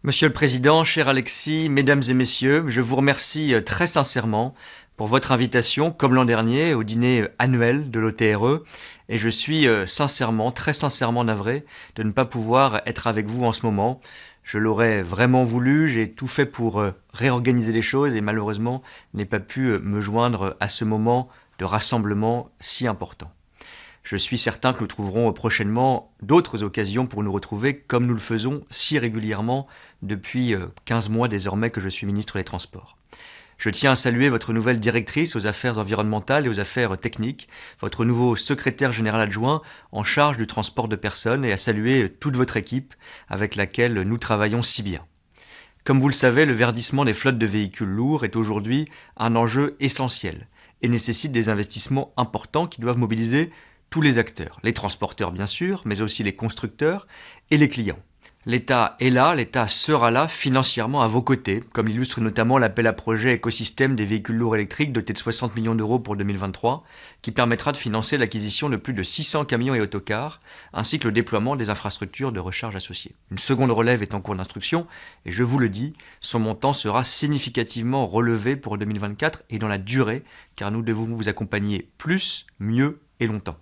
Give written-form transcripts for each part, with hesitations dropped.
Monsieur le Président, cher Alexis, Mesdames et Messieurs, je vous remercie très sincèrement pour votre invitation, comme l'an dernier, au dîner annuel de l'OTRE, et je suis sincèrement, très sincèrement navré de ne pas pouvoir être avec vous en ce moment. Je l'aurais vraiment voulu, j'ai tout fait pour réorganiser les choses et malheureusement n'ai pas pu me joindre à ce moment de rassemblement si important. Je suis certain que nous trouverons prochainement d'autres occasions pour nous retrouver comme nous le faisons si régulièrement depuis 15 mois désormais que je suis ministre des Transports. Je tiens à saluer votre nouvelle directrice aux affaires environnementales et aux affaires techniques, votre nouveau secrétaire général adjoint en charge du transport de personnes et à saluer toute votre équipe avec laquelle nous travaillons si bien. Comme vous le savez, le verdissement des flottes de véhicules lourds est aujourd'hui un enjeu essentiel et nécessite des investissements importants qui doivent mobiliser tous les acteurs, les transporteurs bien sûr, mais aussi les constructeurs et les clients. L'État est là, l'État sera là financièrement à vos côtés, comme l'illustre notamment l'appel à projet écosystème des véhicules lourds électriques doté de 60 millions d'euros pour 2023, qui permettra de financer l'acquisition de plus de 600 camions et autocars, ainsi que le déploiement des infrastructures de recharge associées. Une seconde relève est en cours d'instruction, et je vous le dis, son montant sera significativement relevé pour 2024 et dans la durée, car nous devons vous accompagner plus, mieux et longtemps.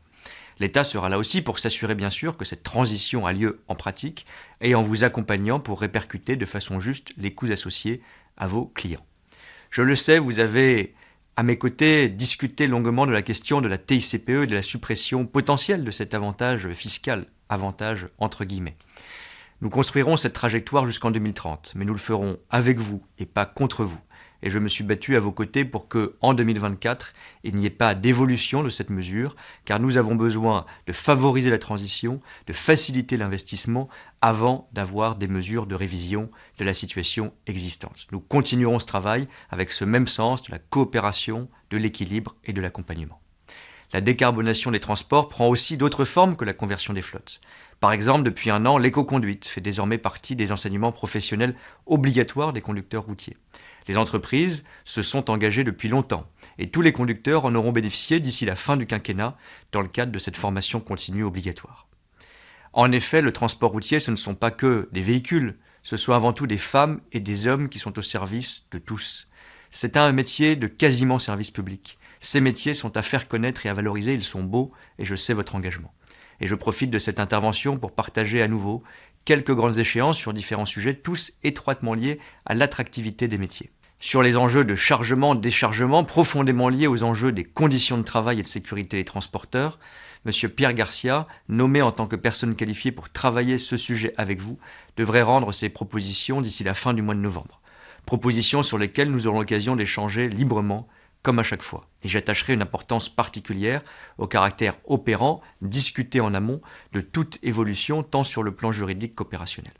L'État sera là aussi pour s'assurer bien sûr que cette transition a lieu en pratique et en vous accompagnant pour répercuter de façon juste les coûts associés à vos clients. Je le sais, vous avez à mes côtés discuté longuement de la question de la TICPE et de la suppression potentielle de cet avantage fiscal, avantage entre guillemets. Nous construirons cette trajectoire jusqu'en 2030, mais nous le ferons avec vous et pas contre vous. Et je me suis battu à vos côtés pour que, en 2024, il n'y ait pas d'évolution de cette mesure, car nous avons besoin de favoriser la transition, de faciliter l'investissement avant d'avoir des mesures de révision de la situation existante. Nous continuerons ce travail avec ce même sens de la coopération, de l'équilibre et de l'accompagnement. La décarbonation des transports prend aussi d'autres formes que la conversion des flottes. Par exemple, depuis un an, l'éco-conduite fait désormais partie des enseignements professionnels obligatoires des conducteurs routiers. Les entreprises se sont engagées depuis longtemps et tous les conducteurs en auront bénéficié d'ici la fin du quinquennat dans le cadre de cette formation continue obligatoire. En effet, le transport routier, ce ne sont pas que des véhicules, ce sont avant tout des femmes et des hommes qui sont au service de tous. C'est un métier de quasiment service public. Ces métiers sont à faire connaître et à valoriser, ils sont beaux et je sais votre engagement. Et je profite de cette intervention pour partager à nouveau quelques grandes échéances sur différents sujets, tous étroitement liés à l'attractivité des métiers. Sur les enjeux de chargement, déchargement, profondément liés aux enjeux des conditions de travail et de sécurité des transporteurs, M. Pierre Garcia, nommé en tant que personne qualifiée pour travailler ce sujet avec vous, devrait rendre ses propositions d'ici la fin du mois de novembre. Propositions sur lesquelles nous aurons l'occasion d'échanger librement, comme à chaque fois. Et j'attacherai une importance particulière au caractère opérant, discuté en amont, de toute évolution tant sur le plan juridique qu'opérationnel.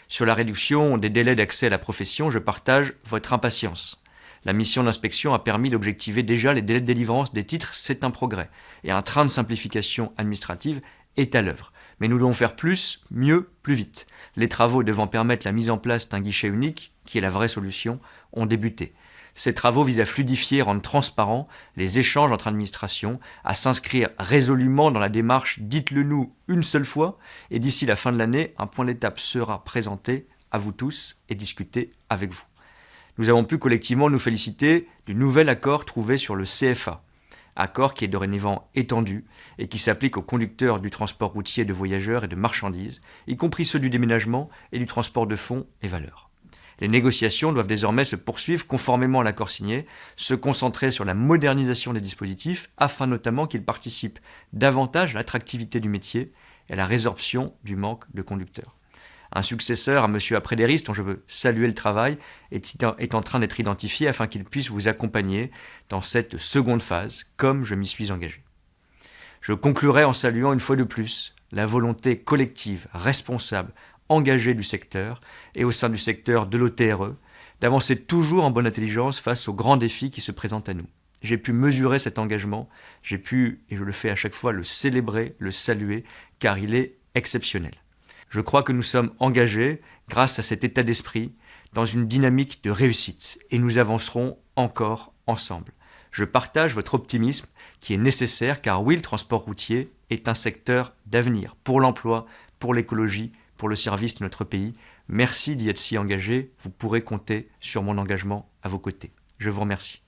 Sur la réduction des délais d'accès à la profession, je partage votre impatience. La mission d'inspection a permis d'objectiver déjà les délais de délivrance des titres, c'est un progrès. Et un train de simplification administrative est à l'œuvre. Mais nous devons faire plus, mieux, plus vite. Les travaux devant permettre la mise en place d'un guichet unique, qui est la vraie solution, ont débuté. Ces travaux visent à fluidifier et rendre transparents les échanges entre administrations, à s'inscrire résolument dans la démarche « dites-le nous une seule fois » et d'ici la fin de l'année, un point d'étape sera présenté à vous tous et discuté avec vous. Nous avons pu collectivement nous féliciter du nouvel accord trouvé sur le CFA, accord qui est dorénavant étendu et qui s'applique aux conducteurs du transport routier de voyageurs et de marchandises, y compris ceux du déménagement et du transport de fonds et valeurs. Les négociations doivent désormais se poursuivre conformément à l'accord signé, se concentrer sur la modernisation des dispositifs afin notamment qu'ils participent davantage à l'attractivité du métier et à la résorption du manque de conducteurs. Un successeur à M. Aprédéris, dont je veux saluer le travail, est en train d'être identifié afin qu'il puisse vous accompagner dans cette seconde phase, comme je m'y suis engagé. Je conclurai en saluant une fois de plus la volonté collective, responsable, engagé du secteur et au sein du secteur de l'OTRE, d'avancer toujours en bonne intelligence face aux grands défis qui se présentent à nous. J'ai pu mesurer cet engagement, j'ai pu, et je le fais à chaque fois, le célébrer, le saluer, car il est exceptionnel. Je crois que nous sommes engagés, grâce à cet état d'esprit, dans une dynamique de réussite, et nous avancerons encore ensemble. Je partage votre optimisme qui est nécessaire, car oui, le transport routier est un secteur d'avenir pour l'emploi, pour l'écologie, pour le service de notre pays. Merci d'y être si engagé. Vous pourrez compter sur mon engagement à vos côtés. Je vous remercie.